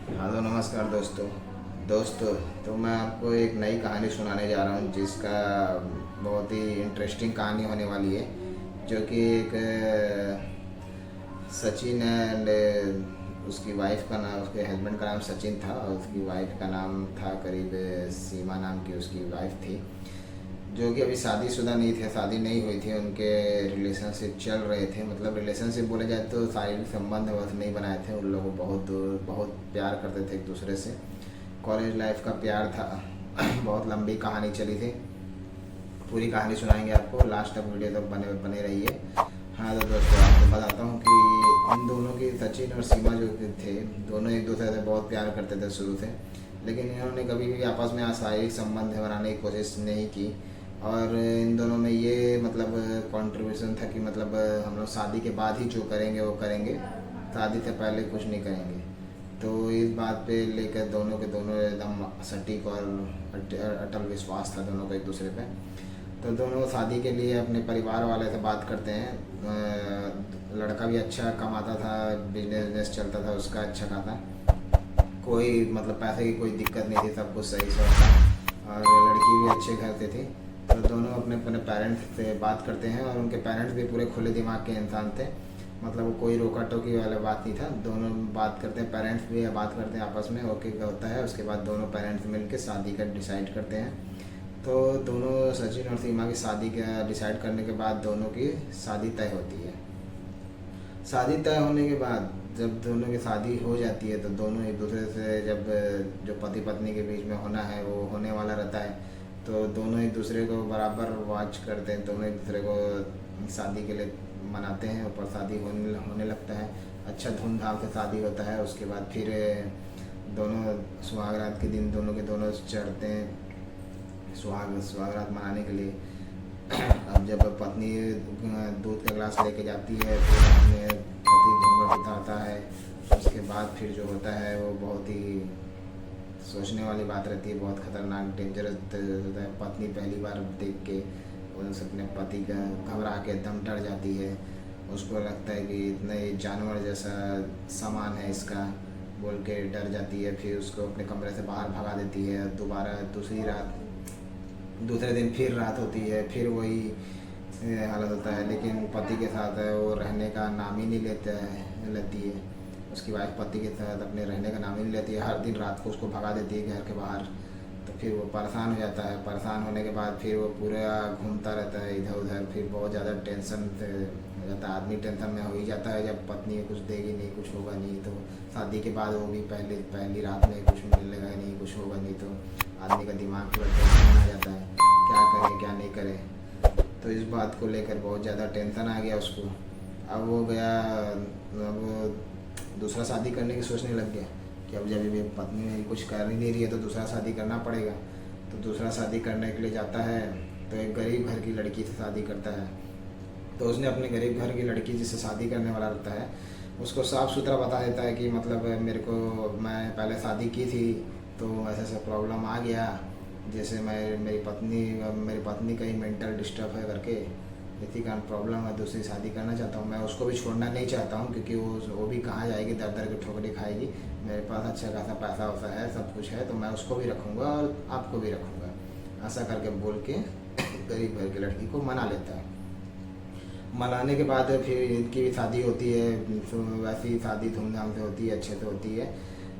Hello नमस्कार दोस्तों। तो मैं आपको एक नई कहानी सुनाने जा रहा हूँ जिसका बहुत ही इंटरेस्टिंग कहानी होने वाली है। जो कि एक सचिन एंड उसकी वाइफ का नाम, उसके हस्बैंड का नाम सचिन था और उसकी वाइफ का नाम था करीब सीमा नाम की उसकी वाइफ थी। जो कि अभी शादीशुदा नहीं थे, शादी नहीं हुई थी, उनके रिलेशनशिप चल रहे थे। मतलब रिलेशनशिप बोले जाए तो शारीरिक संबंध बस नहीं बनाए थे। उन लोग बहुत दूर बहुत प्यार करते थे एक दूसरे से। कॉलेज लाइफ का प्यार था। बहुत लंबी कहानी चली थी। पूरी कहानी सुनाएंगे आपको, लास्ट तक वीडियो तक बने बने रहिए। हाँ तो दोस्तों, आपको बताता हूँ कि इन दोनों की, सचिन और सीमा जो थे, दोनों एक दूसरे से बहुत प्यार करते थे शुरू से। लेकिन इन्होंने कभी भी आपस में शारीरिक संबंध बनाने की कोशिश नहीं की। और इन दोनों में ये मतलब कंट्रीब्यूशन था कि मतलब हम लोग शादी के बाद ही जो करेंगे वो करेंगे, शादी से पहले कुछ नहीं करेंगे। तो इस बात पे लेकर दोनों के दोनों एकदम सटीक और अटल विश्वास था दोनों का एक दूसरे पे। तो दोनों शादी के लिए अपने परिवार वाले से बात करते हैं। लड़का भी अच्छा कमाता था, बिजनेस चलता था उसका अच्छा खासा, कोई मतलब पैसे की कोई दिक्कत नहीं थी, सब कुछ सही से था। और लड़की भी अच्छे घर से थी। तो दोनों अपने अपने पेरेंट्स से बात करते हैं और उनके पेरेंट्स भी पूरे खुले दिमाग के इंसान थे। मतलब वो कोई रोका टोकी वाला बात नहीं था। दोनों बात करते हैं, पेरेंट्स भी बात करते हैं आपस में, ओके क्या होता है। उसके बाद दोनों पेरेंट्स मिलकर शादी का डिसाइड करते हैं। तो दोनों सचिन और सीमा की शादी का डिसाइड करने के बाद दोनों की शादी तय होती है। शादी तय होने के बाद जब दोनों की शादी हो जाती है तो दोनों एक दूसरे से, जब जो पति पत्नी के बीच में होना है वो होने वाला रहता है, तो दोनों एक दूसरे को बराबर वॉच करते हैं। दोनों एक दूसरे को शादी के लिए मनाते हैं। ऊपर शादी होने होने लगता है, अच्छा धूमधाम से शादी होता है। उसके बाद फिर दोनों सुहागरात के दिन दोनों के दोनों चढ़ते हैं सुहागरात मनाने के लिए। अब जब पत्नी दूध का गिलास लेके जाती है तो अपने पति घूंघट उतारता है। उसके बाद फिर जो होता है वो बहुत ही सोचने वाली बात रहती है, बहुत खतरनाक डेंजरस होता है। पत्नी पहली बार देख के उस अपने पति का घबरा के एकदम डर जाती है। उसको लगता है कि इतना ही जानवर जैसा सामान है इसका, बोल के डर जाती है। फिर उसको अपने कमरे से बाहर भगा देती है। दोबारा दूसरे दिन फिर रात होती है, फिर वही हालत होता है। लेकिन पति के साथ वो रहने का नाम ही नहीं लेती है। उसकी वाइफ पति के साथ अपने रहने का नाम ही नहीं लेती है। हर दिन रात को उसको भगा देती है घर के बाहर। तो फिर वो परेशान हो जाता है। परेशान होने के बाद फिर वो पूरा घूमता रहता है इधर उधर। फिर बहुत ज़्यादा टेंशन से हो जाता है आदमी, टेंशन में हो ही जाता है जब पत्नी कुछ देगी नहीं, कुछ होगा नहीं। तो शादी के बाद वो भी पहली रात में कुछ मिलेगा नहीं, कुछ होगा नहीं, तो आदमी का दिमाग पूरा टेंशन आ जाता है, क्या करे क्या नहीं करे। तो इस बात को लेकर बहुत ज़्यादा टेंशन आ गया उसको। अब वो गया, अब दूसरा शादी करने की सोचने लग गया कि अब जब ये पत्नी मेरी कुछ कर ही नहीं रही है तो दूसरा शादी करना पड़ेगा। तो दूसरा शादी करने के लिए जाता है तो एक गरीब घर की लड़की से शादी करता है। तो उसने अपने गरीब घर की लड़की जिससे शादी करने वाला रहता है उसको साफ़ सुथरा बता देता है कि मतलब मेरे को, मैं पहले शादी की थी तो ऐसा ऐसा प्रॉब्लम आ गया, जैसे मैं मेरी पत्नी का ही मेंटल डिस्टर्ब है करके, इसी कारण प्रॉब्लम है, दूसरी शादी करना चाहता हूँ। मैं उसको भी छोड़ना नहीं चाहता हूँ क्योंकि वो भी कहाँ जाएगी, दर दर की ठोकरें खाएगी। मेरे पास अच्छा खासा पैसा वैसा है, सब कुछ है, तो मैं उसको भी रखूँगा और आपको भी रखूँगा, ऐसा करके बोल के गरीब घर की लड़की को मना लेता है। मनाने के बाद फिर इनकी भी शादी होती है। तो वैसी शादी धूमधाम से होती है, अच्छे से होती है,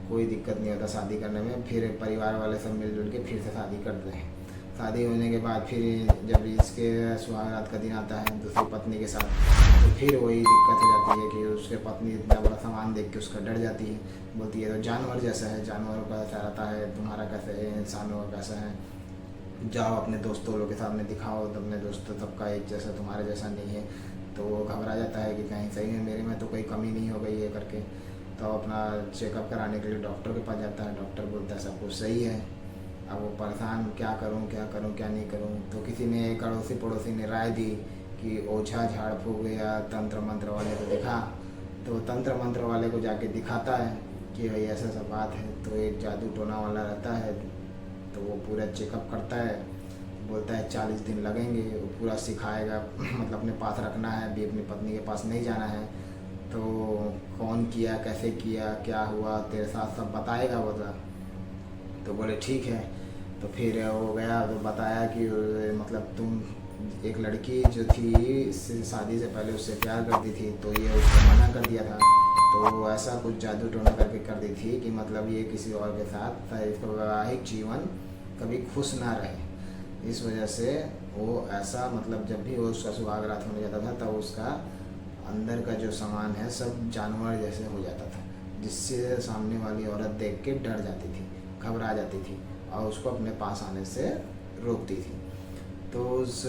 कोई दिक्कत नहीं होता शादी करने में। फिर परिवार वाले सब मिलजुल के फिर से शादी करते हैं। शादी होने के बाद फिर जब इसके सुहागरात का दिन आता है दूसरी पत्नी के साथ, तो फिर वही दिक्कत हो जाती है कि उसके पत्नी इतना बड़ा सामान देख के उसका डर जाती है। बोलती है तो जानवर जैसा है, जानवरों का ऐसा रहता है, तुम्हारा कैसे है, इंसानों का कैसा है, जाओ अपने दोस्तों लोग के सामने दिखाओ तो अपने दोस्तों सबका एक जैसा, तुम्हारे जैसा नहीं है। तो वो घबरा जाता है कि कहीं सही में मेरे में तो कोई कमी नहीं हो गई है करके। तो अपना चेकअप कराने के लिए डॉक्टर के पास जाता है। डॉक्टर बोलता है सब कुछ सही है। अब वो परेशान, क्या करूं क्या नहीं करूं। तो किसी ने, एक अड़ोसी पड़ोसी ने राय दी कि ओझा झाड़ फूक या तंत्र मंत्र वाले को दिखा। तो तंत्र मंत्र वाले को जाके दिखाता है कि भाई ऐसा सब बात है। तो एक जादू टोना वाला रहता है, तो वो पूरा चेकअप करता है, बोलता है 40 दिन लगेंगे, वो पूरा सिखाएगा। मतलब अपने पास रखना है, अभी अपनी पत्नी के पास नहीं जाना है। तो कौन किया, कैसे किया, क्या हुआ तेरे साथ, सब बताएगा वो। तो बोले ठीक है। तो फिर वो गया तो बताया कि मतलब तुम एक लड़की जो थी इससे शादी से पहले उससे प्यार करती थी, तो ये उसको मना कर दिया था। तो ऐसा कुछ जादू टोना करके कर दी थी कि मतलब ये किसी और के साथ इसका वैवाहिक जीवन कभी खुश ना रहे। इस वजह से वो ऐसा मतलब जब भी वो उसका सुहाग रात होने जाता था तब उसका अंदर का जो सामान है सब जानवर जैसे हो जाता था, जिससे सामने वाली औरत देख के डर जाती थी, घबरा जाती थी और उसको अपने पास आने से रोकती थी। तो उस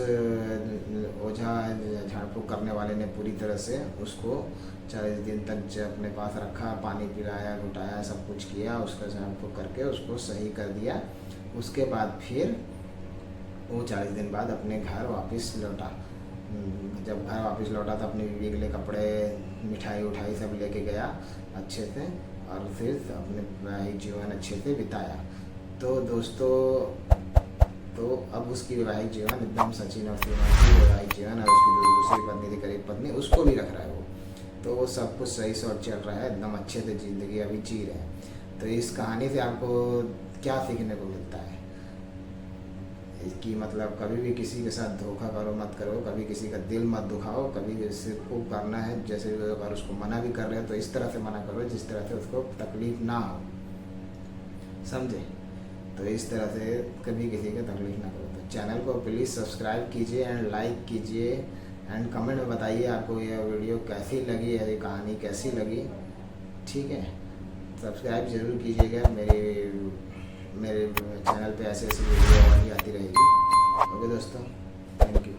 ओझा झाड़ फूँक करने वाले ने पूरी तरह से उसको 40 दिन तक अपने पास रखा, पानी पिलाया, घुटाया, सब कुछ किया, उसका झाड़ फूँक करके उसको सही कर दिया। उसके बाद फिर वो 40 दिन बाद अपने घर वापस लौटा। जब घर वापस लौटा तो अपनी बीवी के लिए कपड़े, मिठाई उठाई सब लेके गया अच्छे से, और फिर अपने वैवाहिक जीवन अच्छे से बिताया। तो दोस्तों, तो अब उसकी वैवाहिक जीवन एकदम सचिन और सीमा की वैवाहिक जीवन, और उसकी जो दूसरी पत्नी थी, करीब पत्नी, उसको भी रख रहा है वो। तो वो सब कुछ सही से चल रहा है, एकदम अच्छे से ज़िंदगी अभी जी रहे हैं। तो इस कहानी से आपको क्या सीखने को मिलता है कि मतलब कभी भी किसी के साथ धोखा करो मत करो, कभी किसी का दिल मत दुखाओ, कभी सिर्फ करना है जैसे अगर उसको मना भी कर रहे हो तो इस तरह से मना करो जिस तरह से उसको तकलीफ ना हो, समझे। तो इस तरह से कभी किसी को तकलीफ ना करो। तो चैनल को प्लीज़ सब्सक्राइब कीजिए एंड लाइक कीजिए एंड कमेंट में बताइए आपको यह वीडियो कैसी लगी, ये कहानी कैसी लगी, ठीक है। सब्सक्राइब ज़रूर कीजिएगा, मेरे चैनल पे ऐसे ऐसी वीडियो आती रहेगी। ओके दोस्तों, थैंक यू।